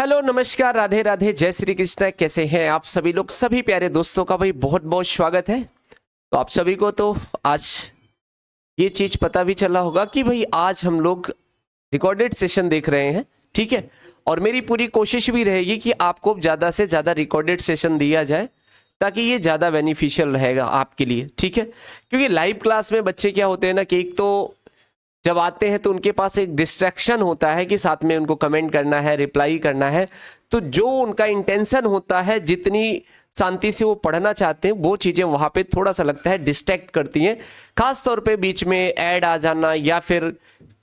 Hello नमस्कार राधे राधे जय श्री कृष्ण। कैसे हैं आप सभी लोग, सभी प्यारे दोस्तों का भाई बहुत बहुत स्वागत है। तो आप सभी को तो आज ये चीज पता भी चला होगा कि भाई आज हम लोग रिकॉर्डेड सेशन देख रहे हैं, ठीक है। और मेरी पूरी कोशिश भी रहेगी कि आपको ज़्यादा से ज़्यादा रिकॉर्डेड सेशन दिया जाए ताकि ये ज़्यादा बेनिफिशियल रहेगा आपके लिए, ठीक है। क्योंकि लाइव क्लास में बच्चे क्या होते हैं ना कि एक तो जब आते हैं तो उनके पास एक डिस्ट्रैक्शन होता है कि साथ में उनको कमेंट करना है, रिप्लाई करना है। तो जो उनका इंटेंशन होता है, जितनी शांति से वो पढ़ना चाहते हैं, वो चीज़ें वहाँ पे थोड़ा सा लगता है डिस्ट्रैक्ट करती हैं। खास तौर पे बीच में ऐड आ जाना या फिर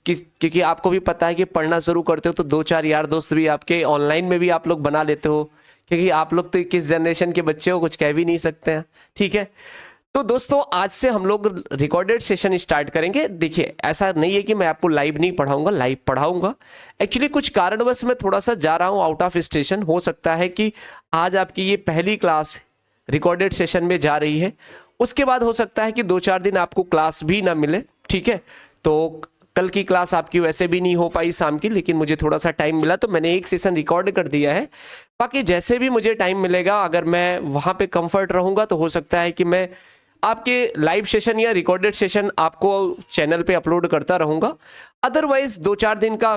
क्योंकि आपको भी पता है कि पढ़ना शुरू करते हो तो दो चार यार दोस्त भी आपके ऑनलाइन में भी आप लोग बना लेते हो, क्योंकि आप लोग तो किस जनरेशन के बच्चे हो कुछ कह भी नहीं सकते हैं, ठीक है। तो दोस्तों आज से हम लोग रिकॉर्डेड सेशन स्टार्ट करेंगे। देखिए ऐसा नहीं है कि मैं आपको लाइव नहीं पढ़ाऊंगा, लाइव पढ़ाऊंगा। एक्चुअली कुछ कारणवश मैं थोड़ा सा जा रहा हूं आउट ऑफ स्टेशन। हो सकता है कि आज आपकी ये पहली क्लास रिकॉर्डेड सेशन में जा रही है, उसके बाद हो सकता है कि दो चार दिन आपको क्लास भी ना मिले, ठीक है। तो कल की क्लास आपकी वैसे भी नहीं हो पाई शाम की, लेकिन मुझे थोड़ा सा टाइम मिला तो मैंने एक सेशन रिकॉर्ड कर दिया है। बाकी जैसे भी मुझे टाइम मिलेगा, अगर मैं वहाँ पे कंफर्ट रहूँगा तो हो सकता है कि मैं आपके लाइव सेशन या रिकॉर्डेड सेशन आपको चैनल पे अपलोड करता रहूँगा। अदरवाइज दो चार दिन का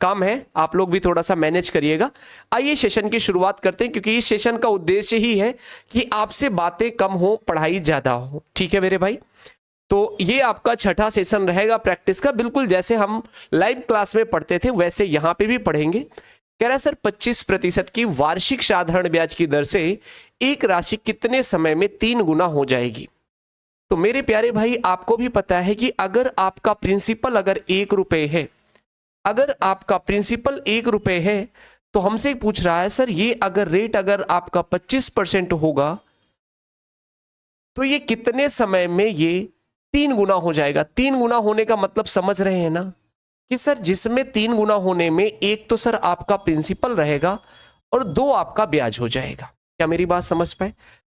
काम है, आप लोग भी थोड़ा सा मैनेज करिएगा। आइए सेशन की शुरुआत करते हैं, क्योंकि इस सेशन का उद्देश्य ही है कि आपसे बातें कम हो, पढ़ाई ज़्यादा हो, ठीक है मेरे भाई। तो ये आपका छठा सेशन रहेगा प्रैक्टिस का, बिल्कुल जैसे हम लाइव क्लास में पढ़ते थे वैसे यहाँ पे भी पढ़ेंगे। कह रहा है सर 25% की वार्षिक साधारण ब्याज की दर से एक राशि कितने समय में 3 गुना हो जाएगी। तो मेरे प्यारे भाई आपको भी पता है कि अगर आपका प्रिंसिपल अगर 1 रुपए है, अगर आपका प्रिंसिपल 1 रुपए है, तो हमसे पूछ रहा है सर ये अगर रेट अगर आपका 25% होगा तो ये कितने समय में ये 3 गुना हो जाएगा। 3 गुना होने का मतलब समझ रहे हैं ना कि सर जिसमें 3 गुना होने में एक तो सर आपका प्रिंसिपल रहेगा और 2 आपका ब्याज हो जाएगा। क्या मेरी बात समझ पाए?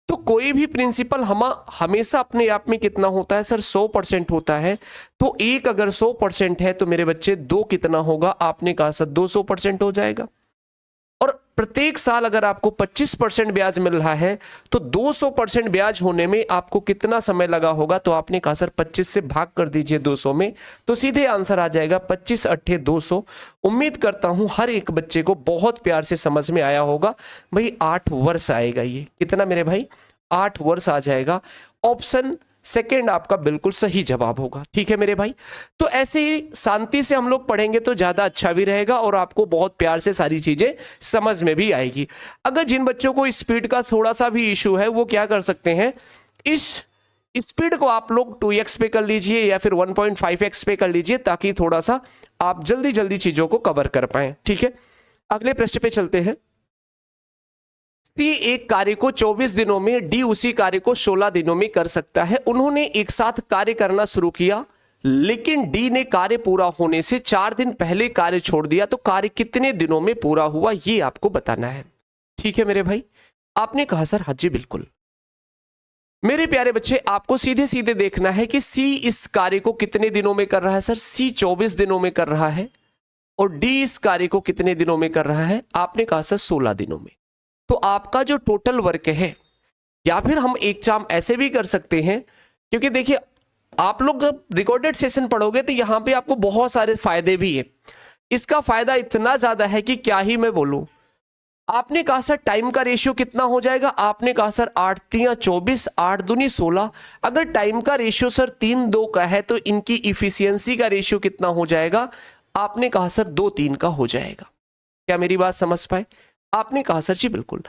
तो कोई भी प्रिंसिपल हमेशा अपने आप में कितना होता है सर 100% होता है। तो एक अगर 100% है तो मेरे बच्चे 2 कितना होगा, आपने कहा सर 200% हो जाएगा। और प्रत्येक साल अगर आपको 25% ब्याज मिल रहा है तो 200% ब्याज होने में आपको कितना समय लगा होगा, तो आपने कहा सर 25 से भाग कर दीजिए 200 में, तो सीधे आंसर आ जाएगा 25 अट्ठे 200। उम्मीद करता हूं हर एक बच्चे को बहुत प्यार से समझ में आया होगा। भाई 8 वर्ष आएगा, ये कितना मेरे भाई 8 वर्ष आ जाएगा। ऑप्शन सेकेंड आपका बिल्कुल सही जवाब होगा, ठीक है मेरे भाई। तो ऐसे ही शांति से हम लोग पढ़ेंगे तो ज्यादा अच्छा भी रहेगा और आपको बहुत प्यार से सारी चीजें समझ में भी आएगी। अगर जिन बच्चों को स्पीड का थोड़ा सा भी इशू है वो क्या कर सकते हैं, इस स्पीड को आप लोग 2x पे कर लीजिए या फिर 1.5x पे कर लीजिए, ताकि थोड़ा सा आप जल्दी जल्दी चीजों को कवर कर पाए, ठीक है। अगले प्रश्न पे चलते हैं। सी एक कार्य को 24 दिनों में, डी उसी कार्य को 16 दिनों में कर सकता है। उन्होंने एक साथ कार्य करना शुरू किया, लेकिन डी ने कार्य पूरा होने से 4 दिन पहले कार्य छोड़ दिया, तो कार्य कितने दिनों में पूरा हुआ ये आपको बताना है, ठीक है मेरे भाई। आपने कहा सर हाँ जी बिल्कुल। मेरे प्यारे बच्चे आपको सीधे सीधे देखना है कि सी इस कार्य को कितने दिनों में कर रहा है। सर सी 24 दिनों में कर रहा है और डी इस कार्य को कितने दिनों में कर रहा है, आपने कहा सर 16 दिनों में। तो आपका जो टोटल वर्क है, या फिर हम एक काम ऐसे भी कर सकते हैं, क्योंकि देखिए आप लोग जब रिकॉर्डेड सेशन पढ़ोगे तो यहां पे आपको बहुत सारे फायदे भी है। इसका फायदा इतना ज्यादा है कि क्या ही मैं बोलूं। आपने कहा सर टाइम का रेशियो कितना हो जाएगा, आपने कहा सर 8 3 24 8 दूनी 16। अगर टाइम का रेशियो सर 3 2 का है तो इनकी इफिशियंसी का रेशियो कितना हो जाएगा, आपने कहा सर 2 3 का हो जाएगा। क्या मेरी बात समझ पाए? आपने कहा सर जी बिल्कुल।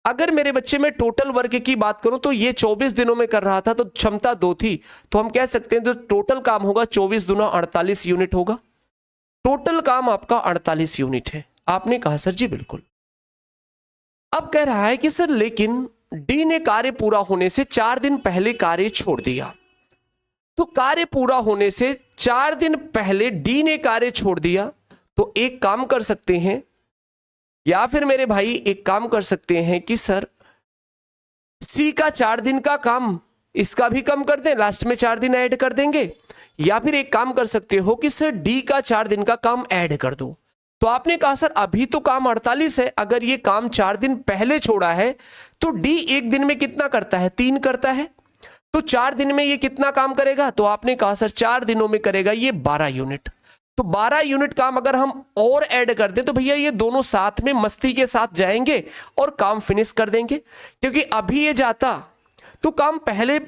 अगर मेरे बच्चे में टोटल वर्क की बात करूं तो ये 24 दिनों में कर रहा था तो क्षमता 2 थी, तो हम कह सकते हैं तो टोटल काम होगा 24 दूना 48 यूनिट होगा। टोटल काम आपका 48 यूनिट है। आपने कहा सर जी बिल्कुल। अब कह रहा है कि सर लेकिन डी ने कार्य पूरा होने से 4 दिन पहले कार्य छोड़ दिया। तो कार्य पूरा होने से 4 दिन पहले डी ने कार्य छोड़ दिया, तो एक काम कर सकते हैं, या फिर मेरे भाई एक काम कर सकते हैं कि सर सी का 4 दिन का काम इसका भी कम कर दें, लास्ट में 4 दिन ऐड कर देंगे। या फिर एक काम कर सकते हो कि सर डी का 4 दिन का काम ऐड कर दो। तो आपने कहा सर अभी तो काम 48 है, अगर ये काम 4 दिन पहले छोड़ा है तो डी एक दिन में कितना करता है, 3 करता है, तो 4 दिन में ये कितना काम करेगा, तो आपने कहा सर 4 दिनों में करेगा ये 12 यूनिट। तो 12 यूनिट काम अगर हम और ऐड कर दें तो भैया ये दोनों साथ में मस्ती के साथ जाएंगे और काम फिनिश कर देंगे, क्योंकि अभी ये जाता तो काम पहले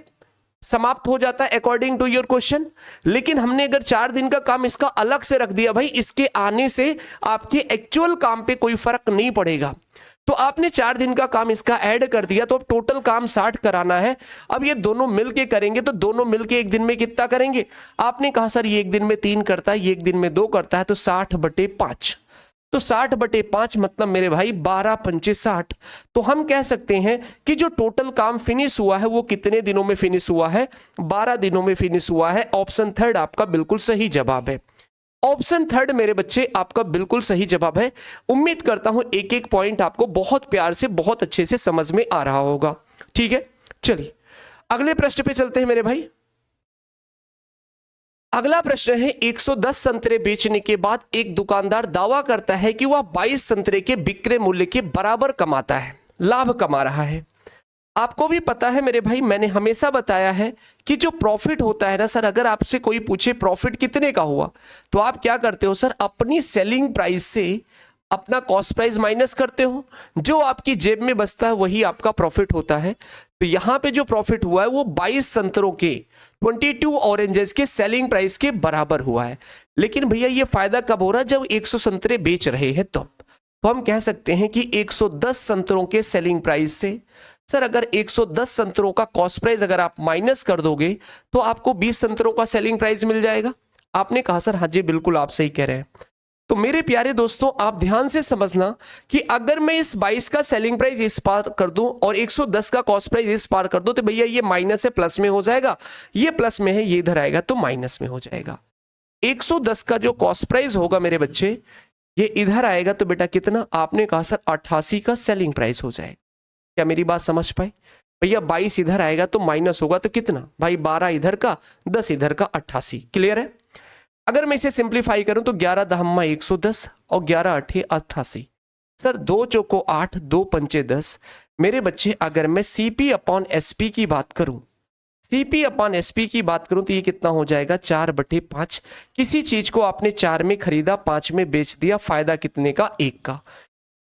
समाप्त हो जाता है अकॉर्डिंग टू योर क्वेश्चन। लेकिन हमने अगर 4 दिन का काम इसका अलग से रख दिया, भाई इसके आने से आपके एक्चुअल काम पे कोई फर्क नहीं पड़ेगा, तो आपने 4 दिन का काम इसका ऐड कर दिया, तो अब टोटल काम 60 कराना है। अब ये दोनों मिलके करेंगे तो दोनों मिलके एक दिन में कितना करेंगे, आपने कहा सर ये एक दिन में 3 करता है, ये एक दिन में 2 करता है, तो 60/5, तो 60/5 मतलब मेरे भाई 12 पंचे 60। तो हम कह सकते हैं कि जो टोटल काम फिनिश हुआ है वो कितने दिनों में फिनिश हुआ है, 12 दिनों में फिनिश हुआ है। ऑप्शन थर्ड आपका बिल्कुल सही जवाब है। ऑप्शन थर्ड मेरे बच्चे आपका बिल्कुल सही जवाब है। उम्मीद करता हूं एक एक पॉइंट आपको बहुत प्यार से बहुत अच्छे से समझ में आ रहा होगा। ठीक है, चलिए अगले प्रश्न पे चलते हैं मेरे भाई। अगला प्रश्न है 110 संतरे बेचने के बाद एक दुकानदार दावा करता है कि वह 22 संतरे के विक्रय मूल्य के बराबर कमाता है, लाभ कमा रहा है। आपको भी पता है मेरे भाई, मैंने हमेशा बताया है कि जो प्रॉफिट होता है ना सर, अगर आपसे कोई पूछे प्रॉफिट कितने का हुआ तो आप क्या करते हो सर, अपनी सेलिंग प्राइस से अपना कॉस्ट प्राइस माइनस करते हो, जो आपकी जेब में बचता है वही आपका प्रॉफिट होता है। तो यहां पे जो प्रॉफिट हुआ है वो 22 संतरों के 22 ऑरेंजेस के सेलिंग प्राइस के बराबर हुआ है। लेकिन भैया ये फायदा कब हो रहा है, जब 100 संतरे बेच रहे हैं तो हम कह सकते हैं कि 110 संतरों के सेलिंग प्राइस से सर अगर 110 संतरों का कॉस्ट प्राइस अगर आप माइनस कर दोगे तो आपको 20 संतरों का सेलिंग प्राइस मिल जाएगा। आपने कहा सर हाँ जी बिल्कुल आप सही कह रहे हैं। तो मेरे प्यारे दोस्तों आप ध्यान से समझना कि अगर मैं इस 22 का सेलिंग प्राइस इस पार कर दूं और 110 का कॉस्ट प्राइस इस पार कर दूं तो भैया ये माइनस से प्लस में हो जाएगा, ये प्लस में है, ये इधर आएगा तो माइनस में हो जाएगा। 110 का जो कॉस्ट प्राइस होगा मेरे बच्चे ये इधर आएगा तो बेटा कितना, आपने कहा सर 88 का सेलिंग प्राइस हो जाएगा। क्या मेरी बात समझ पाए भैया, 22 इधर आएगा तो माइनस होगा तो कितना भाई, 12 इधर का 10 इधर का 88। क्लियर है। अगर मैं इसे सिंप्लीफाई करूं तो 11 दहम्मा 110 और 11 अठे 88। सर 2 चौको 8 2 पंचे 10। मेरे बच्चे अगर मैं CP/SP की बात करूं, CP/SP की बात करूं तो ये कितना हो जाएगा 4/5। किसी चीज को आपने 4 में खरीदा 5 में बेच दिया, फायदा कितने का, 1 का।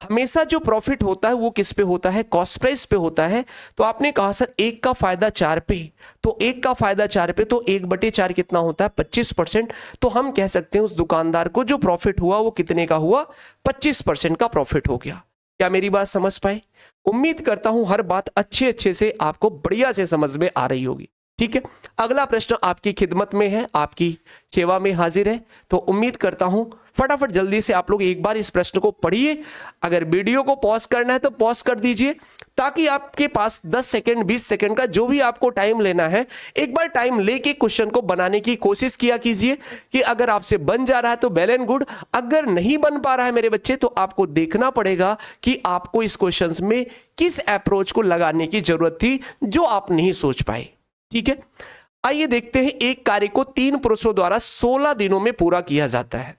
हमेशा जो प्रॉफिट होता है वो किस पे होता है, कॉस्ट प्राइस पे होता है। तो आपने कहा सर 1 का फायदा 4 पे, तो 1 का फायदा 4 पे तो 1/4 कितना होता है 25%। तो हम कह सकते हैं उस दुकानदार को जो प्रॉफिट हुआ वो कितने का हुआ, 25% का प्रॉफिट हो गया। क्या मेरी बात समझ पाए। उम्मीद करता हूं हर बात अच्छे से आपको बढ़िया से समझ में आ रही होगी। ठीक है, अगला प्रश्न आपकी खिदमत में है, आपकी सेवा में हाजिर है। तो उम्मीद करता हूं फटाफट जल्दी से आप लोग एक बार इस प्रश्न को पढ़िए। अगर वीडियो को पॉज करना है तो पॉज कर दीजिए, ताकि आपके पास 10 सेकंड 20 सेकंड का जो भी आपको टाइम लेना है, एक बार टाइम लेके क्वेश्चन को बनाने की कोशिश किया कीजिए कि अगर आपसे बन जा रहा है तो वेल एंड गुड, अगर नहीं बन पा रहा है मेरे बच्चे तो आपको देखना पड़ेगा कि आपको इस क्वेश्चन में किस अप्रोच को लगाने की जरूरत थी जो आप नहीं सोच पाए। ठीक है, आइए देखते हैं। एक कार्य को 3 पुरुषों द्वारा 16 दिनों में पूरा किया जाता है,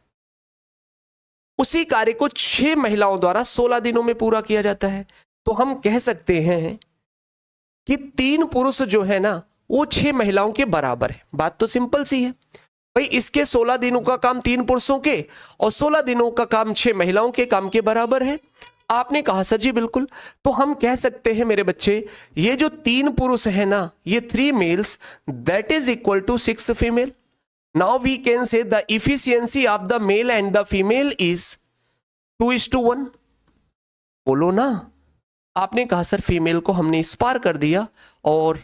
उसी कार्य को 6 महिलाओं द्वारा 16 दिनों में पूरा किया जाता है। तो हम कह सकते हैं कि 3 पुरुष जो है ना वो 6 महिलाओं के बराबर है। बात तो सिंपल सी है भाई, इसके 16 दिनों का काम 3 पुरुषों के और 16 दिनों का काम 6 महिलाओं के काम के बराबर है। आपने कहा सर जी बिल्कुल। तो हम कह सकते हैं मेरे बच्चे ये जो 3 पुरुष है ना, ये 3 males that is equal to 6 female. Now we can say the efficiency of the male and the female is 2:1। बोलो ना। आपने कहा सर फीमेल को हमने इस पार कर दिया और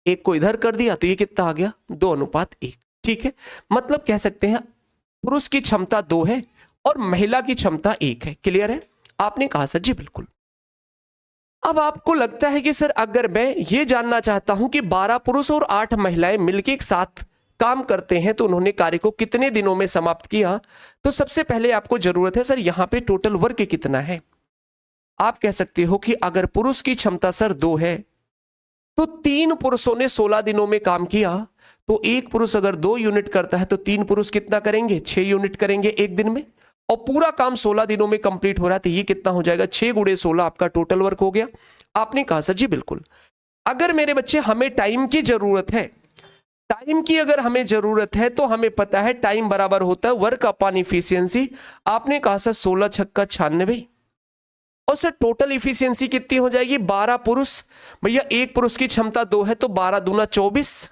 एक को इधर कर दिया, तो ये कितना आ गया 2:1। ठीक है, मतलब कह सकते हैं पुरुष की क्षमता 2 है और महिला की क्षमता 1 है। क्लियर है। आपने कहा सर जी बिल्कुल। अब आपको लगता है कि सर अगर मैं ये जानना चाहता हूं कि 12 पुरुष और 8 महिलाएं मिलकर एक साथ काम करते हैं तो उन्होंने कार्य को कितने दिनों में समाप्त किया, तो सबसे पहले आपको जरूरत है सर यहां पे टोटल वर्क कितना है। आप कह सकते हो कि अगर पुरुष की क्षमता सर 2 है तो 3 पुरुषों ने 16 दिनों में काम किया, तो एक पुरुष अगर 2 यूनिट करता है तो 3 पुरुष कितना करेंगे 6 यूनिट करेंगे एक दिन में, और पूरा काम 16 दिनों में कंप्लीट हो रहा है, तो ये कितना हो जाएगा, 6 गुणे 16 आपका टोटल वर्क हो गया। आपने कहा सर जी बिल्कुल। अगर मेरे बच्चे हमें टाइम की जरूरत है, टाइम की अगर हमें जरूरत है तो हमें पता है टाइम बराबर होता है वर्क अपॉन इफिशियंसी। आपने कहा सर 16 छक्का 96, और सर टोटल इफिशियंसी कितनी हो जाएगी, 12 पुरुष। भैया एक पुरुष की क्षमता 2 है तो 12 दूना 24,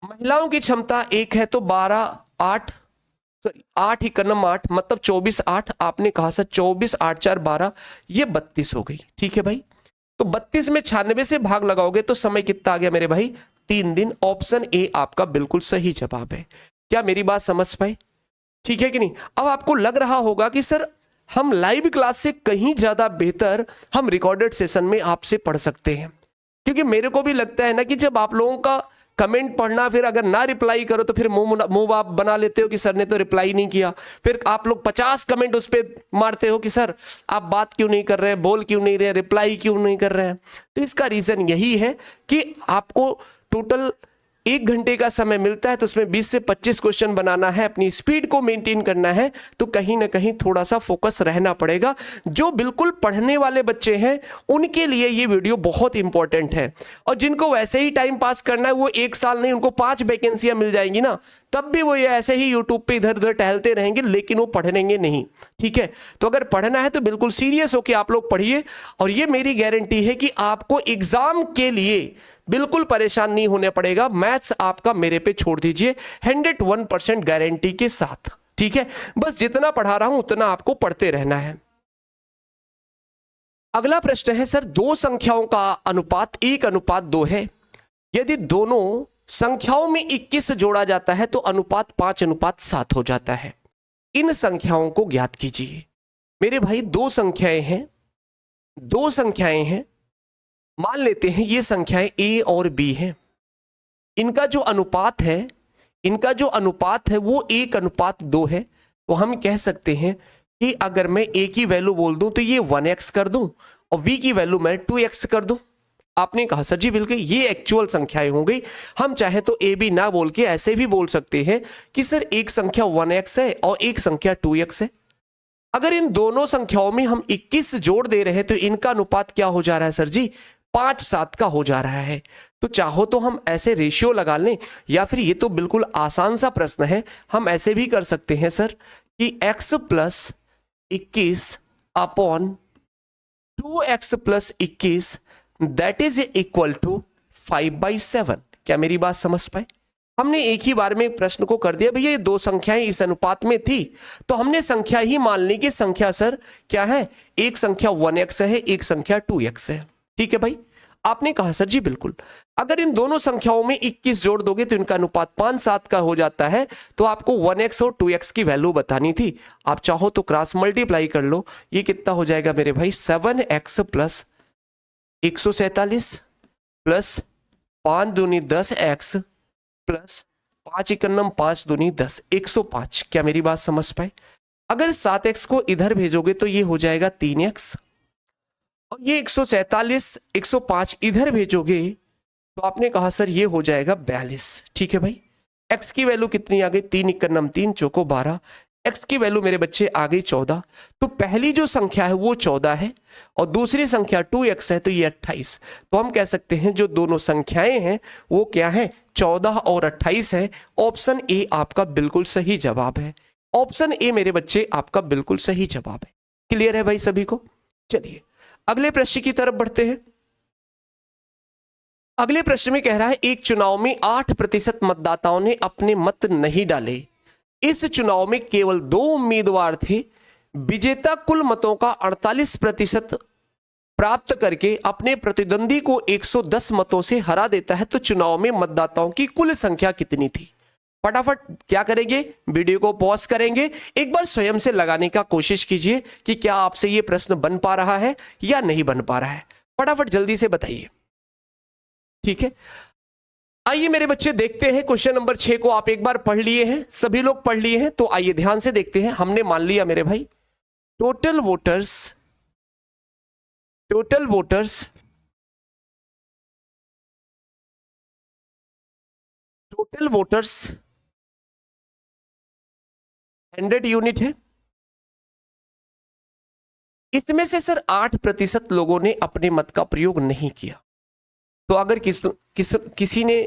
महिलाओं की क्षमता 1 है तो 12 8, सॉरी 8 एकनम 8, मतलब 24 8। आपने कहा सर 24 8 4 12, ये 32 हो गई। ठीक है भाई, तो 32 में 96 से भाग लगाओगे तो समय कितना आ गया मेरे भाई, 3 दिन। ऑप्शन ए आपका बिल्कुल सही जवाब है। क्या मेरी बात समझ पाए, ठीक है कि नहीं। अब आपको लग रहा होगा कि सर हम लाइव क्लास से कहीं ज्यादा बेहतर हम रिकॉर्डेड सेशन में आपसे पढ़ सकते हैं, क्योंकि मेरे को भी लगता है ना कि जब आप लोगों का कमेंट पढ़ना, फिर अगर ना रिप्लाई करो तो फिर मुंह आप बना लेते हो कि सर ने तो रिप्लाई नहीं किया, फिर आप लोग 50 कमेंट उस पर मारते हो कि सर आप बात क्यों नहीं कर रहे हैं, बोल क्यों नहीं रहे, रिप्लाई क्यों नहीं कर रहे हैं। तो इसका रीजन यही है कि आपको टोटल 1 घंटे का समय मिलता है, तो उसमें 20 से 25 क्वेश्चन बनाना है, अपनी स्पीड को मेंटेन करना है, तो कहीं ना कहीं थोड़ा सा फोकस रहना पड़ेगा। जो बिल्कुल पढ़ने वाले बच्चे हैं उनके लिए ये वीडियो बहुत इंपॉर्टेंट है, और जिनको वैसे ही टाइम पास करना है, वो 1 साल नहीं, उनको 5 वैकेंसियां मिल जाएंगी ना, तब भी वो ये ऐसे ही यूट्यूब पे इधर उधर टहलते रहेंगे, लेकिन वो पढ़ेंगे नहीं। ठीक है, तो अगर पढ़ना है तो बिल्कुल सीरियस होकर आप लोग पढ़िए, और ये मेरी गारंटी है कि आपको एग्जाम के लिए बिल्कुल परेशान नहीं होने पड़ेगा। मैथ्स आपका मेरे पे छोड़ दीजिए 101% गारंटी के साथ। ठीक है, बस जितना पढ़ा रहा हूं उतना आपको पढ़ते रहना है। अगला प्रश्न है सर, दो संख्याओं का अनुपात 1:2 है। यदि दोनों संख्याओं में 21 जोड़ा जाता है तो अनुपात 5:7 हो जाता है। इन संख्याओं को ज्ञात कीजिए। मेरे भाई दो संख्याएं हैं, मान लेते हैं ये संख्याएं a और b हैं। इनका जो अनुपात है वो 1:2 है। तो हम कह सकते हैं कि अगर मैं a की वैल्यू बोल दूं तो ये 1x कर दूं, और b की वैल्यू मैं 2x कर दूं। आपने कहा सर जी बिल्कुल, ये एक्चुअल संख्याएं हो गई। हम चाहे तो a b ना बोल के ऐसे भी बोल सकते हैं कि सर एक संख्या 1x है और एक संख्या 2x है। अगर इन दोनों संख्याओं में हम 21 जोड़ दे रहे हैं तो इनका अनुपात क्या हो जा रहा है सर जी, 5:7 का हो जा रहा है। तो चाहो तो हम ऐसे रेशियो लगा लें, या फिर ये तो बिल्कुल आसान सा प्रश्न है, हम ऐसे भी कर सकते हैं सर कि x + 21 upon 2x + 21 that is equal to 5/7। क्या मेरी बात समझ पाए। हमने एक ही बार में प्रश्न को कर दिया, भैया ये दो संख्याएं इस अनुपात में थी, तो हमने संख्या ही मान ली कि संख्या सर क्या है, एक संख्या 1x है, एक संख्या 2x है। ठीक है भाई, आपने कहा सर जी बिल्कुल। अगर इन दोनों संख्याओं में 21 जोड़ दोगे तो इनका अनुपात 5:7 का हो जाता है। तो आपको 1x और 2x की वैल्यू बतानी थी। आप चाहो तो क्रॉस मल्टीप्लाई कर लो, ये कितना हो जाएगा मेरे भाई, 7x + 147 प्लस 5 दूनी 10x प्लस 5 एकम 5 दूनी 10, 105। क्या मेरी बात समझ पाए। अगर 7x को इधर भेजोगे तो ये हो जाएगा 3x, और ये 147 105 इधर भेजोगे तो आपने कहा सर ये हो जाएगा 42। ठीक है भाई, x की वैल्यू कितनी आ गई, 3 एकम 3 चौको 12, x की वैल्यू मेरे बच्चे आ गई 14। तो पहली जो संख्या है वो 14 है और दूसरी संख्या 2x है, तो ये 28। तो हम कह सकते हैं जो दोनों संख्याएं हैं वो क्या है, 14 और 28 है। ऑप्शन ए आपका बिल्कुल सही जवाब है। ऑप्शन ए मेरे बच्चे आपका बिल्कुल सही जवाब है। क्लियर है भाई सभी को। चलिए अगले प्रश्न की तरफ बढ़ते हैं। अगले प्रश्न में कह रहा है, एक चुनाव में 8% मतदाताओं ने अपने मत नहीं डाले। इस चुनाव में केवल 2 उम्मीदवार थे। विजेता कुल मतों का 48% प्राप्त करके अपने प्रतिद्वंदी को 110 मतों से हरा देता है। तो चुनाव में मतदाताओं की कुल संख्या कितनी थी। फटाफट क्या करेंगे, वीडियो को पॉज करेंगे, एक बार स्वयं से लगाने का कोशिश कीजिए कि क्या आपसे यह प्रश्न बन पा रहा है या नहीं बन पा रहा है। फटाफट जल्दी से बताइए। ठीक है, आइए मेरे बच्चे देखते हैं क्वेश्चन नंबर 6 को। आप एक बार पढ़ लिए हैं, सभी लोग पढ़ लिए हैं, तो आइए ध्यान से देखते हैं। हमने मान लिया मेरे भाई टोटल वोटर्स 100 यूनिट है। इसमें से सर 8% लोगों ने अपने मत का प्रयोग नहीं किया। तो अगर किसी ने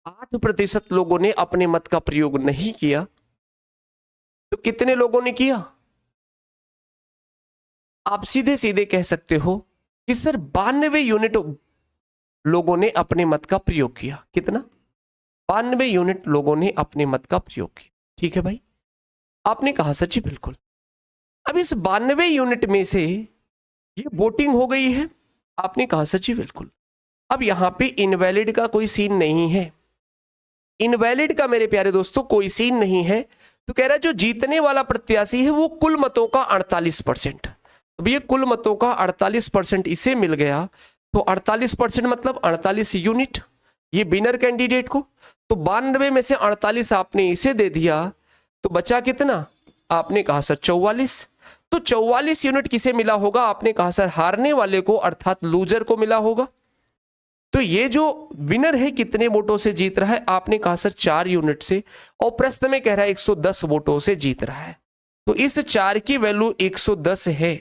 8% लोगों ने अपने मत का प्रयोग नहीं किया तो कितने लोगों ने किया? आप सीधे सीधे कह सकते हो कि सर 92 यूनिट लोगों ने अपने मत का प्रयोग किया। कितना? 92 यूनिट लोगों ने अपने मत का प्रयोग किया। ठीक है भाई, आपने कहा सर जी बिल्कुल। अब इस 92 यूनिट में से ये वोटिंग हो गई है। आपने कहा सर जी बिल्कुल। अब यहां पे इनवैलिड का कोई सीन नहीं है। इनवैलिड का मेरे प्यारे दोस्तों कोई सीन नहीं है। तो कह रहा है जो जीतने वाला प्रत्याशी है वो कुल मतों का 48%। अब ये कुल मतों का 48% इसे मिल गया। तो 48% मतलब 48 यूनिट ये विनर कैंडिडेट को। तो 92 में से 48 आपने इसे दे दिया तो बचा कितना? आपने कहा सर 44। तो 44 यूनिट किसे मिला होगा? आपने कहा सर हारने वाले को अर्थात लूजर को मिला होगा। तो ये जो विनर है कितने वोटों से जीत रहा है? आपने कहा सर 4 यूनिट से, और प्रश्न में कह रहा है 110 वोटों से जीत रहा है। तो इस 4 की वैल्यू 110 है।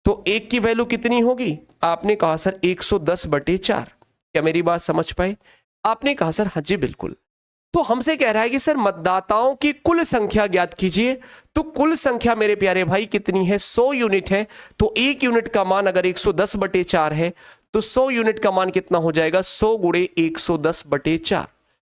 तो 1 की वैल्यू कितनी होगी? आपने कहा सर 110/4। क्या मेरी बात समझ पाए? आपने कहा सर हाँ जी बिल्कुल। तो हमसे कह रहा है कि सर मतदाताओं की कुल संख्या ज्ञात कीजिए। तो कुल संख्या मेरे प्यारे भाई कितनी है? 100 यूनिट है। तो 1 यूनिट का मान अगर 110/4 है तो 100 यूनिट का मान कितना हो जाएगा? 100 गुणे 110/4।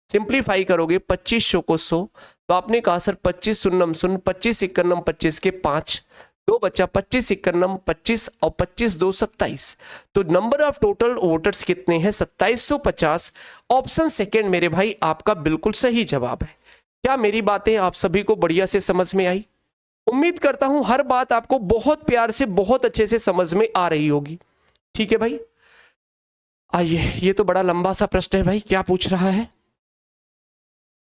सिंप्लीफाई करोगे 2500 को 100 तो आपने कहा सर 25 शून्यम 0, 25 51 25 के 5, 2 बचा 25 51 25 और 25 2 27। तो नंबर ऑफ टोटल वोटर्स कितने हैं? 2750। ऑप्शन सेकेंड मेरे भाई आपका बिल्कुल सही जवाब है। क्या मेरी बातें आप सभी को बढ़िया से समझ में आई? उम्मीद करता हूं हर बात आपको बहुत प्यार से बहुत अच्छे से समझ में आ रही होगी। ठीक है भाई, आइए। ये तो बड़ा लंबा सा प्रश्न है भाई। क्या पूछ रहा है?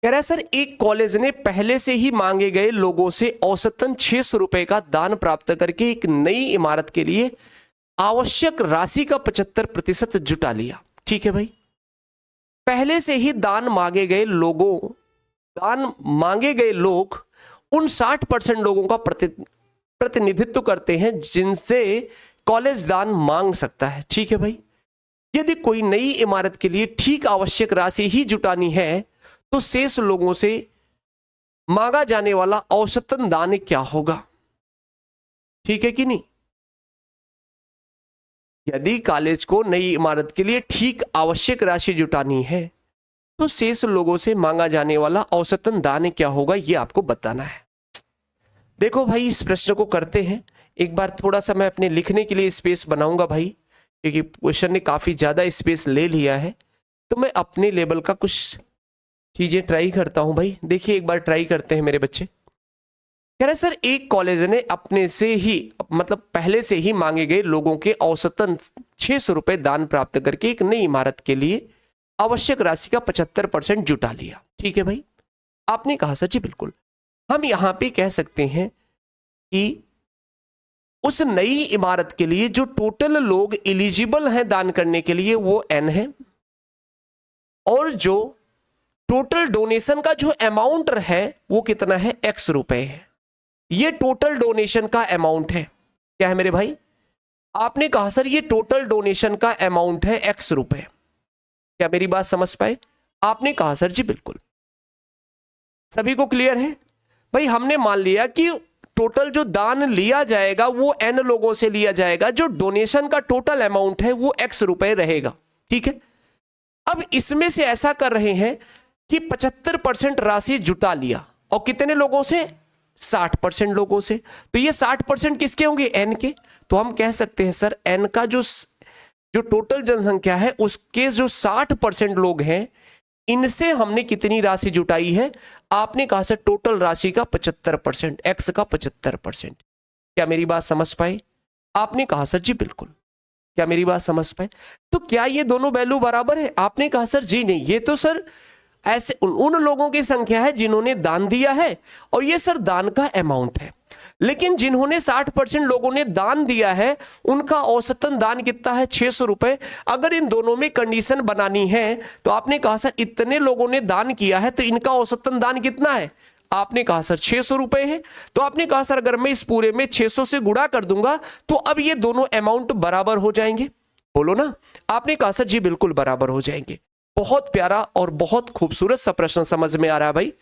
कह रहा है सर एक कॉलेज ने पहले से ही मांगे गए लोगों से औसतन 600 रुपए का दान प्राप्त करके एक नई इमारत के लिए आवश्यक राशि का 75% जुटा लिया। ठीक है भाई, पहले से ही दान मांगे गए लोग उन 60% लोगों का प्रतिनिधित्व करते हैं जिनसे कॉलेज दान मांग सकता है। ठीक है भाई, यदि कोई नई इमारत के लिए ठीक आवश्यक राशि ही जुटानी है तो शेष लोगों से मांगा जाने वाला औसतन दान क्या होगा? ठीक है कि नहीं? यदि कॉलेज को नई इमारत के लिए ठीक आवश्यक राशि जुटानी है तो शेष लोगों से मांगा जाने वाला औसतन दान क्या होगा, यह आपको बताना है। देखो भाई, इस प्रश्न को करते हैं एक बार। थोड़ा सा मैं अपने लिखने के लिए स्पेस बनाऊंगा भाई, क्योंकि क्वेश्चन ने काफी ज्यादा स्पेस ले लिया है। तो मैं अपने लेवल का कुछ चीजें ट्राई करता हूं भाई। देखिए एक बार ट्राई करते हैं मेरे बच्चे। कह रहे सर एक कॉलेज ने अपने से ही मतलब पहले से ही मांगे गए लोगों के औसतन 600 रुपए दान प्राप्त करके एक नई इमारत के लिए आवश्यक राशि का 75% जुटा लिया। ठीक है भाई, आपने कहा सर जी बिल्कुल। हम यहां पे कह सकते हैं कि उस नई इमारत के लिए जो टोटल लोग एलिजिबल हैं दान करने के लिए वो n है, और जो टोटल डोनेशन का जो अमाउंट है वो कितना है? x रुपए है। ये टोटल डोनेशन का अमाउंट है। क्या है मेरे भाई? आपने कहा सर ये टोटल डोनेशन का अमाउंट है x रुपए। क्या मेरी बात समझ पाए? आपने कहा सर जी बिल्कुल। सभी को क्लियर है भाई? हमने मान लिया कि टोटल जो दान लिया जाएगा वो n लोगों से लिया जाएगा, जो डोनेशन का टोटल अमाउंट है वो x रुपए रहेगा। ठीक है, अब इसमें से ऐसा कर रहे हैं कि 75% राशि जुटा लिया, और कितने लोगों से? 60% लोगों से। तो ये 60% किसके होंगे? n के। तो हम कह सकते हैं सर n का जो टोटल जनसंख्या है उसके जो 60% लोग हैं इनसे हमने कितनी राशि जुटाई है? आपने कहा सर टोटल राशि का 75%, x का 75%। क्या मेरी बात समझ पाए? आपने कहा सर जी बिल्कुल। क्या मेरी बात समझ पाए? तो क्या ये दोनों वैल्यू बराबर है? आपने कहा सर जी नहीं, ये तो सर ऐसे उन लोगों की संख्या है जिन्होंने दान दिया है, और ये सर दान का अमाउंट है। लेकिन जिन्होंने 60% लोगों ने दान दिया है उनका औसतन दान कितना है, 600 रुपए। अगर इन दोनों में कंडीशन बनानी है तो आपने कहा सर इतने लोगों ने दान किया है तो इनका औसतन दान कितना है, आपने कहा सर 600 रुपए है। तो आपने कहा सर अगर मैं इस पूरे में 600 से गुणा कर दूंगा तो अब ये दोनों अमाउंट बराबर हो जाएंगे, बोलो ना। आपने कहा सर जी बिल्कुल बराबर हो जाएंगे। बहुत प्यारा और बहुत खूबसूरत सा प्रश्न समझ में आ रहा है भाई।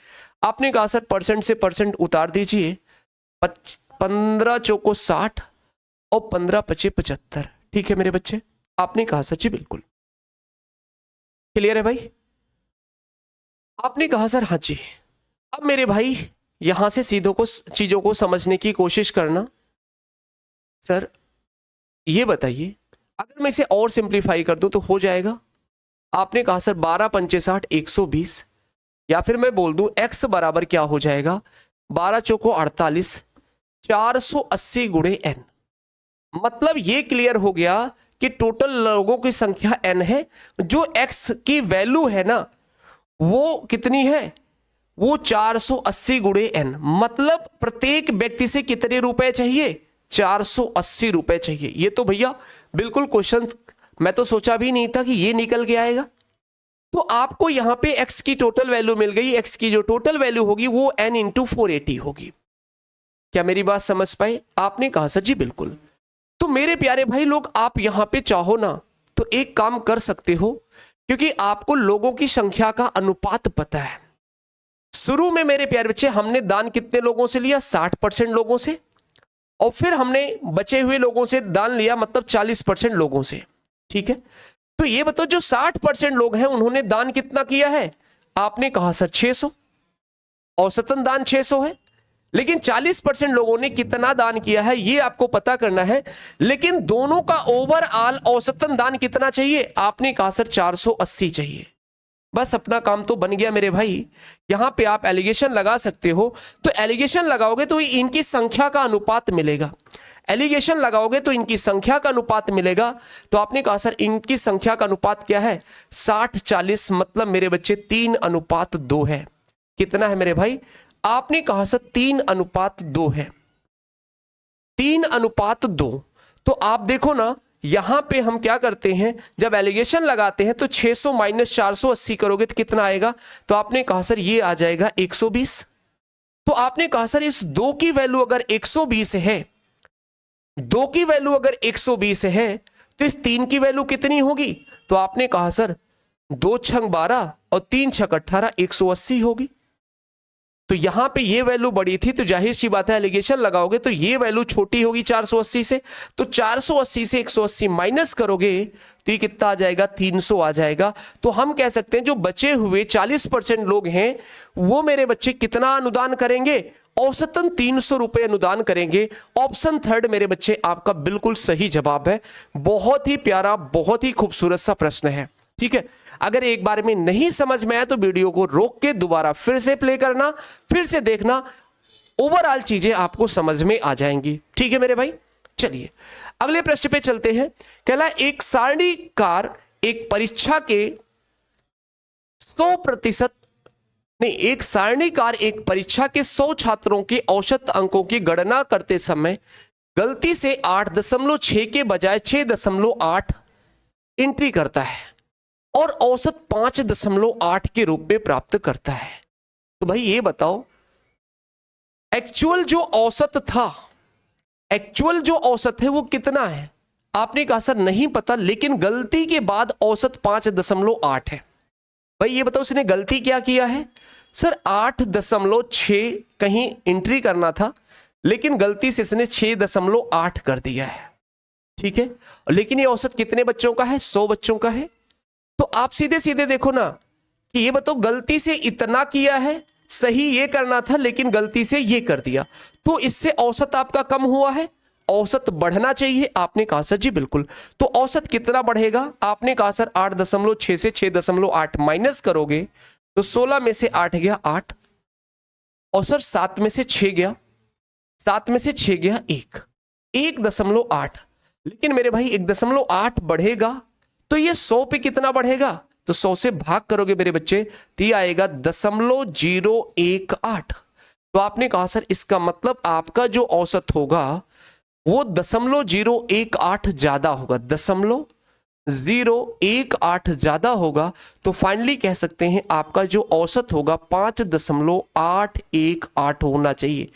आपने कहा सर परसेंट से परसेंट उतार दीजिए, 15 चौको 60 और 15 पचे 75। ठीक है मेरे बच्चे, आपने कहा सर जी बिल्कुल क्लियर है भाई। आपने कहा सर हाँ जी। अब मेरे भाई यहां से चीजों को समझने की कोशिश करना। सर ये बताइए अगर मैं इसे और सिंप्लीफाई कर दूं तो हो जाएगा। आपने कहा सर 12 पंचे 60 120, या फिर मैं बोल दूं x बराबर क्या हो जाएगा, 12 चौको 48 480 गुणे n। मतलब ये क्लियर हो गया कि टोटल लोगों की संख्या n है, जो x की वैल्यू है ना वो कितनी है, वो 480 गुणे n। मतलब प्रत्येक व्यक्ति से कितने रुपए चाहिए, 480 रुपए चाहिए। ये तो भैया बिल्कुल क्वेश्चन मैं तो सोचा भी नहीं था कि ये निकल के आएगा। तो आपको यहां पे x की टोटल वैल्यू मिल गई, x की जो टोटल वैल्यू होगी वो n इंटू 480 होगी। क्या मेरी बात समझ पाए? आपने कहा सर जी बिल्कुल। तो मेरे प्यारे भाई लोग आप यहां पे चाहो ना तो एक काम कर सकते हो, क्योंकि आपको लोगों की संख्या का अनुपात पता है। शुरू में मेरे प्यारे बच्चे हमने दान कितने लोगों से लिया, 60% लोगों से, और फिर हमने बचे हुए लोगों से दान लिया, मतलब 40% लोगों से। ठीक है, तो ये बताओ जो 60% लोग हैं उन्होंने दान कितना किया है, आपने कहा सर 600, औसतन दान 600 है। लेकिन 40% लोगों ने कितना दान किया है ये आपको पता करना है। लेकिन दोनों का ओवरऑल औसतन दान कितना चाहिए, आपने कहा सर 480 चाहिए। बस अपना काम तो बन गया मेरे भाई। यहां पे आप एलिगेशन लगा सकते हो, तो एलिगेशन लगाओगे तो इनकी संख्या का अनुपात मिलेगा। एलिगेशन लगाओगे तो इनकी संख्या का अनुपात मिलेगा। तो आपने कहा सर इनकी संख्या का अनुपात क्या है, 60-40, मतलब मेरे बच्चे 3:2 है। कितना है मेरे भाई, आपने कहा सर 3:2 है, 3:2। तो आप देखो ना यहां पे हम क्या करते हैं, जब एलिगेशन लगाते हैं तो 600 माइनस 480 करोगे तो कितना आएगा, तो आपने कहा सर ये आ जाएगा 120। तो आपने कहा सर इस 2 की वैल्यू अगर 120 है, 2 की वैल्यू अगर 120 है तो इस 3 की वैल्यू कितनी होगी, तो आपने कहा सर 2 छंग 12 और 3 छक 18, 180 होगी। तो यहां पे ये वैल्यू बड़ी थी तो जाहिर सी बात है एलिगेशन लगाओगे तो ये वैल्यू छोटी होगी 480 से। तो 480 से 180 माइनस करोगे तो ये कितना आ जाएगा, 300 आ जाएगा। तो हम कह सकते हैं जो बचे हुए 40% लोग हैं वो मेरे बच्चे कितना अनुदान करेंगे, औसतन 300 रुपए अनुदान करेंगे। ऑप्शन थर्ड मेरे बच्चे आपका बिल्कुल सही जवाब है। बहुत ही प्यारा, बहुत ही खूबसूरत सा प्रश्न है। ठीक है, अगर एक बार में नहीं समझ में आया तो वीडियो को रोक के दोबारा फिर से प्ले करना, फिर से देखना, ओवरऑल चीजें आपको समझ में आ जाएंगी। ठीक है मेरे भाई, चलिए अगले प्रश्न पे चलते हैं। कहला एक सारणीकार एक परीक्षा के 100% नहीं, एक सारणीकार एक परीक्षा के 100 छात्रों के औसत अंकों की गणना करते समय गलती से 8.6 के बजाय 6.8 एंट्री करता है और औसत 5.8 के रूप में प्राप्त करता है। तो भाई ये बताओ एक्चुअल जो औसत था, एक्चुअल जो औसत है वो कितना है, आपने कहा सर नहीं पता, लेकिन गलती के बाद औसत 5.8 है। भाई ये बताओ उसने गलती क्या किया है, सर 8.6 कहीं एंट्री करना था लेकिन गलती से इसने 6.8 कर दिया है। ठीक है, लेकिन ये औसत कितने बच्चों का है, 100 बच्चों का है। तो आप सीधे सीधे देखो ना कि ये बताओ गलती से इतना किया है, सही ये करना था लेकिन गलती से ये कर दिया, तो इससे औसत आपका कम हुआ है, औसत बढ़ना चाहिए। आपने कहा सर जी बिल्कुल। तो औसत कितना बढ़ेगा, आपने कहा सर 8.6 से 6.8 माइनस करोगे तो 16 में से 8 गया 8, और सर 7 में से 6 गया, 7 में से 6 गया 1.8। लेकिन मेरे भाई 1.8 बढ़ेगा तो ये 100 पे कितना बढ़ेगा, तो 100 से भाग करोगे मेरे बच्चे तो ये आएगा 0.018। तो आपने कहा सर इसका मतलब आपका जो औसत होगा वो 0.018 ज्यादा होगा, 0.018 ज्यादा होगा। तो फाइनली कह सकते हैं आपका जो औसत होगा 5.818 होना चाहिए।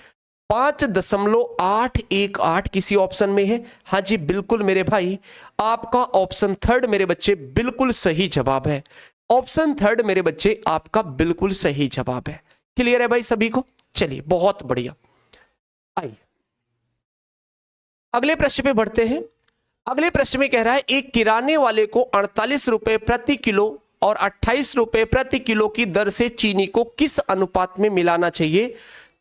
5.818 किसी ऑप्शन में है? हाँ जी बिल्कुल मेरे भाई, आपका ऑप्शन थर्ड मेरे बच्चे बिल्कुल सही जवाब है। ऑप्शन थर्ड मेरे बच्चे आपका बिल्कुल सही जवाब है। क्लियर है भाई सभी को? चलिए बहुत बढ़िया। आइए अगले प्रश्न पे बढ़ते हैं। अगले प्रश्न में कह रहा है एक किराने वाले को 48 रुपए प्रति किलो और 28 रुपए प्रति किलो की दर से चीनी को किस अनुपात में मिलाना चाहिए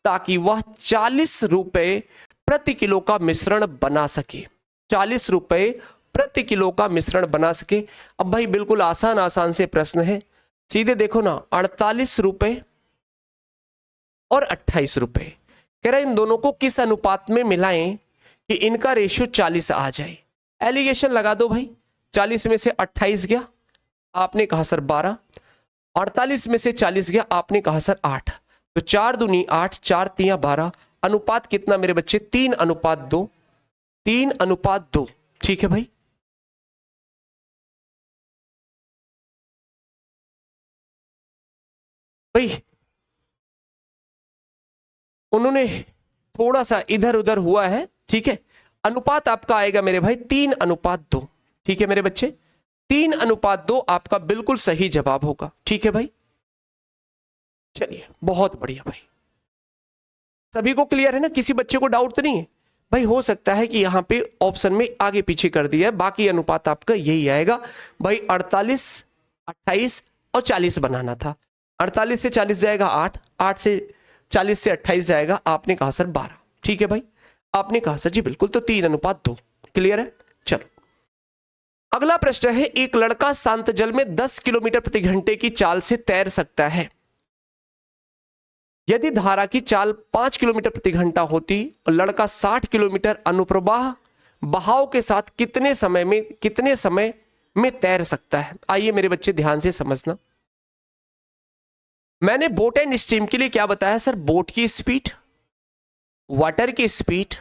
ताकि वह 40 रुपए प्रति किलो का मिश्रण बना सके। 40 रुपए प्रति किलो का मिश्रण बना सके। अब भाई बिल्कुल आसान आसान से प्रश्न है, सीधे देखो ना, 48 रुपए और 28 रुपए, कह रहा है इन दोनों को किस अनुपात में मिलाएं कि इनका रेशियो 40 आ जाए। एलिगेशन लगा दो भाई, 40 में से 28 गया, आपने कहा सर 12, 48 में से 40 गया, आपने कहा सर 8, तो 4 दूनी 8, 4 तिया 12, अनुपात कितना मेरे बच्चे? 3:2, 3:2। ठीक है भाई, भाई उन्होंने थोड़ा सा इधर उधर हुआ है, ठीक है। अनुपात आपका आएगा मेरे भाई 3:2। ठीक है मेरे बच्चे, 3:2 आपका बिल्कुल सही जवाब होगा। ठीक है भाई, चलिए बहुत बढ़िया भाई, सभी को क्लियर है ना? किसी बच्चे को डाउट तो नहीं है? भाई हो सकता है कि यहाँ पे ऑप्शन में आगे पीछे कर दिया है, बाकी अनुपात आपका यही आएगा भाई। 48, 28 और 40 बनाना था। 48 से 40 जाएगा 8, 8 से 40 से 28 जाएगा, आपने कहा सर 12। ठीक है भाई, आपने कहा सर जी बिल्कुल, तो 3:2। क्लियर है? चलो अगला प्रश्न है, एक लड़का शांत जल में 10 किलोमीटर प्रति घंटे की चाल से तैर सकता है। यदि धारा की चाल 5 किलोमीटर प्रति घंटा होती और लड़का 60 किलोमीटर अनुप्रवाह बहाव के साथ कितने समय में तैर सकता है? आइए मेरे बच्चे ध्यान से समझना। मैंने बोट एंड स्टीम के लिए क्या बताया सर? बोट की स्पीड, वाटर की स्पीड,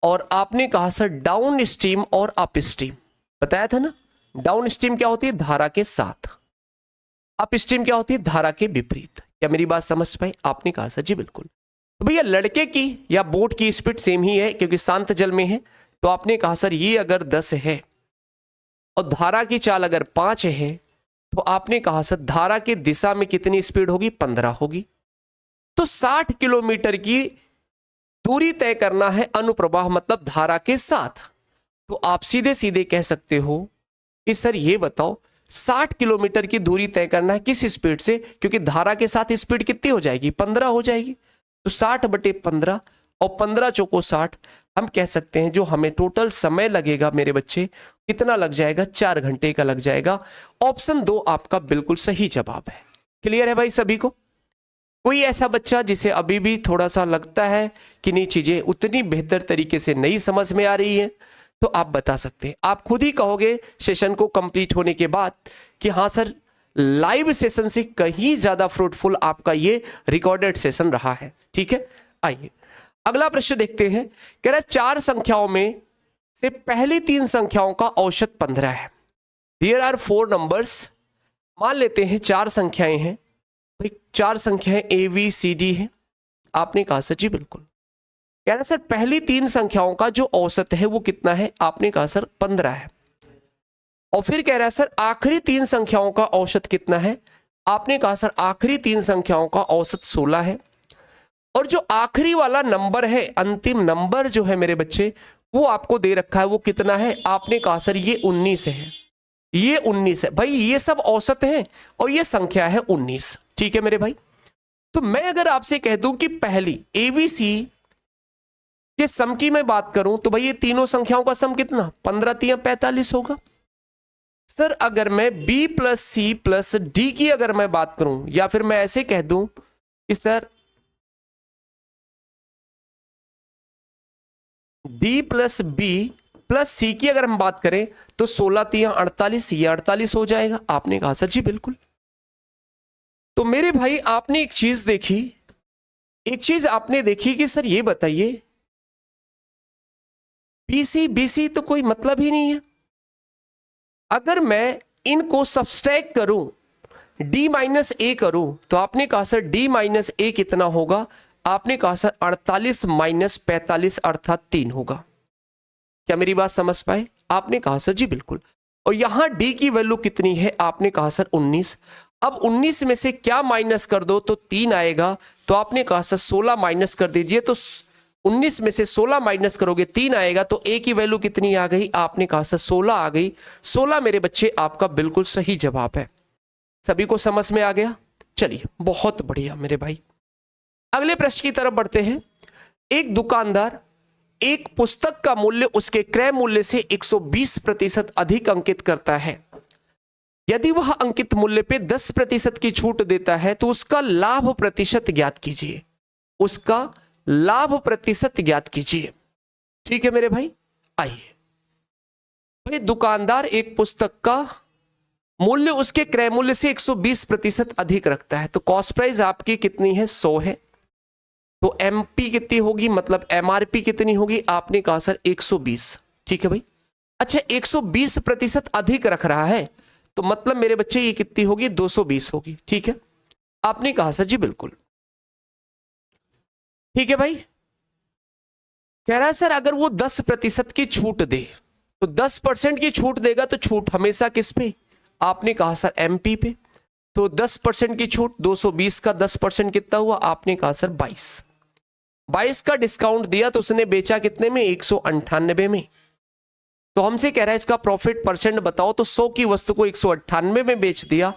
और आपने कहा सर डाउन स्ट्रीम और अप स्ट्रीम बताया था ना। डाउन स्ट्रीम क्या होती है? धारा के साथ। अप स्ट्रीम क्या होती है? धारा के विपरीत। क्या मेरी बात समझ पाए? आपने कहा सर जी बिल्कुल। तो भैया लड़के की या बोट की स्पीड सेम ही है क्योंकि शांत जल में है, तो आपने कहा सर ये अगर 10 है और धारा की चाल अगर 5 है, तो आपने कहा सर धारा की दिशा में कितनी स्पीड होगी? 15 होगी। तो 60 किलोमीटर की दूरी तय करना है अनुप्रवाह मतलब धारा के साथ। तो आप सीधे सीधे कह सकते हो कि सर ये बताओ 60 किलोमीटर की दूरी तय करना है किस स्पीड से? क्योंकि धारा के साथ स्पीड कितनी हो जाएगी? 15 हो जाएगी। तो 60/15 और 15 चौको 60, हम कह सकते हैं जो हमें टोटल समय लगेगा मेरे बच्चे कितना लग जाएगा? 4 घंटे का लग जाएगा। ऑप्शन 2 आपका बिल्कुल सही जवाब है। क्लियर है भाई सभी को? कोई ऐसा बच्चा जिसे अभी भी थोड़ा सा लगता है कि नहीं चीजें उतनी बेहतर तरीके से नहीं समझ में आ रही है, तो आप बता सकते हैं। आप खुद ही कहोगे सेशन को कंप्लीट होने के बाद कि हाँ सर लाइव सेशन से कहीं ज्यादा फ्रूटफुल आपका ये रिकॉर्डेड सेशन रहा है। ठीक है, आइए अगला प्रश्न देखते हैं। कह रहा है 4 संख्याओं में से पहली 3 संख्याओं का औसत 15 है। There are 4 numbers. मान लेते हैं 4 संख्याएं हैं भाई, 4 संख्याएं ABCD है। आपने कहा सर जी बिल्कुल। कह रहा सर पहली 3 संख्याओं का जो औसत है वो कितना है? आपने कहा सर 15 है। और फिर कह रहा है सर आखिरी 3 संख्याओं का औसत कितना है? आपने कहा सर आखिरी 3 संख्याओं का औसत 16 है। और जो आखिरी वाला नंबर है, अंतिम नंबर जो है मेरे बच्चे, वो आपको दे रखा है, वो कितना है? आपने कहा सर ये 19 है। ये 19 है भाई, ये सब औसत है और ये संख्या है 19। ठीक है मेरे भाई, तो मैं अगर आपसे कह दूं कि पहली ABC के सम की मैं बात करूं तो भाई ये तीनों संख्याओं का सम कितना? 15 × 45 होगा। सर अगर मैं B + C + D की अगर मैं बात करूं, या फिर मैं ऐसे कह दूं कि सर D + B + C की अगर हम बात करें तो 16 × 48, ये 48 हो जाएगा। आपने कहा सर जी बिल्कुल। तो मेरे भाई आपने एक चीज देखी एक चीज आपने देखी कि सर ये बताइए बीसी बीसी तो कोई मतलब ही नहीं है। अगर मैं इनको सब्सट्रैक्ट करूं, d माइनस ए करूं, तो आपने कहा सर d माइनस ए कितना होगा? आपने कहा सर 48 माइनस 45 अर्थात 3 होगा। क्या मेरी बात समझ पाए? आपने कहा सर जी बिल्कुल। और यहां d की वैल्यू कितनी है? आपने कहा सर 19। अब 19 में से क्या माइनस कर दो तो 3 आएगा, तो आपने कहा सर 16 माइनस कर दीजिए, तो 19 में से 16 माइनस करोगे 3 आएगा, तो a की वैल्यू कितनी आ गई? आपने कहा सर 16 आ गई। 16 मेरे बच्चे आपका बिल्कुल सही जवाब है। सभी को समझ में आ गया? चलिए बहुत बढ़िया मेरे भाई, अगले प्रश्न की तरफ बढ़ते हैं। एक दुकानदार एक पुस्तक का मूल्य उसके क्रय मूल्य से 120% अधिक अंकित करता है। यदि वह अंकित मूल्य पे 10% की छूट देता है तो उसका लाभ प्रतिशत ज्ञात कीजिए। उसका लाभ प्रतिशत ज्ञात कीजिए। ठीक है मेरे भाई, आइए भाई, दुकानदार एक पुस्तक का मूल्य उसके क्रय मूल्य से 120% अधिक रखता है, तो कॉस्ट प्राइस आपकी कितनी है? 100 है। तो एमपी कितनी होगी, मतलब एमआरपी कितनी होगी? आपने कहा सर 120। ठीक है भाई। अच्छा 120% अधिक रख रहा है, तो मतलब मेरे बच्चे ये कितनी होगी? 220 होगी। ठीक है, आपने कहा सर जी बिल्कुल। ठीक है भाई, कह रहा है सर अगर वो 10% की छूट दे, तो 10% की छूट देगा तो छूट हमेशा किस पे? आपने कहा सर एमपी पे। तो 10% की छूट, 220 का 10% कितना हुआ? आपने कहा सर 22 का डिस्काउंट दिया तो उसने बेचा कितने में? 198 में। तो हमसे कह रहा है इसका प्रॉफिट परसेंट बताओ, तो 100 की वस्तु को 198 में बेच दिया,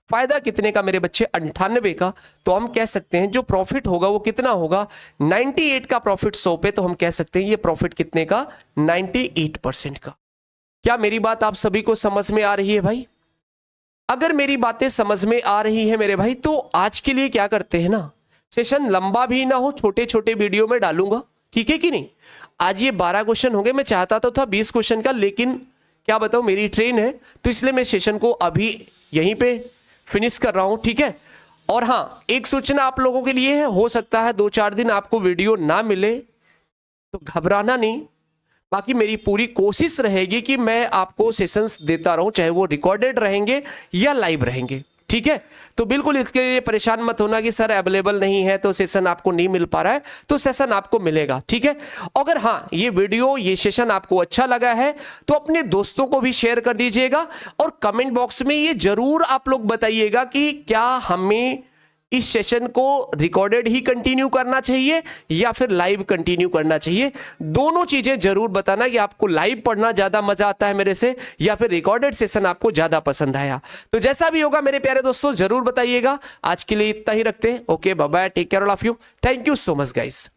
फायदा कितने का मेरे बच्चे? 98 का। तो हम कह सकते हैं जो प्रॉफिट होगा वो कितना होगा? 98 का प्रॉफिट 100 पे, तो हम कह सकते हैं ये प्रॉफिट कितने का? 98% का। क्या मेरी बात आप सभी को समझ में आ रही है भाई? अगर मेरी बातें समझ में आ रही है मेरे भाई, तो आज के लिए क्या करते हैं ना, सेशन लंबा भी ना हो, छोटे छोटे वीडियो में डालूंगा, ठीक है कि नहीं? आज ये 12 क्वेश्चन होंगे, मैं चाहता था 20 क्वेश्चन का, लेकिन क्या बताऊं मेरी ट्रेन है, तो इसलिए मैं सेशन को अभी यहीं पे फिनिश कर रहा हूं। ठीक है, और हाँ एक सूचना आप लोगों के लिए है, हो सकता है 2-4 दिन आपको वीडियो ना मिले, तो घबराना नहीं। बाकी मेरी पूरी कोशिश रहेगी कि मैं आपको सेशंस देता रहूं, चाहे वो रिकॉर्डेड रहेंगे या लाइव रहेंगे। ठीक है, तो बिल्कुल इसके लिए परेशान मत होना कि सर अवेलेबल नहीं है तो सेशन आपको नहीं मिल पा रहा है, तो सेशन आपको मिलेगा। ठीक है, अगर हाँ ये वीडियो ये सेशन आपको अच्छा लगा है तो अपने दोस्तों को भी शेयर कर दीजिएगा, और कमेंट बॉक्स में ये जरूर आप लोग बताइएगा कि क्या हमें इस सेशन को रिकॉर्डेड ही कंटिन्यू करना चाहिए या फिर लाइव कंटिन्यू करना चाहिए। दोनों चीजें जरूर बताना कि आपको लाइव पढ़ना ज्यादा मजा आता है मेरे से, या फिर रिकॉर्डेड सेशन आपको ज्यादा पसंद आया। तो जैसा भी होगा मेरे प्यारे दोस्तों जरूर बताइएगा। आज के लिए इतना ही रखते हैं। Okay bye bye, take care all of you, thank you so much guys.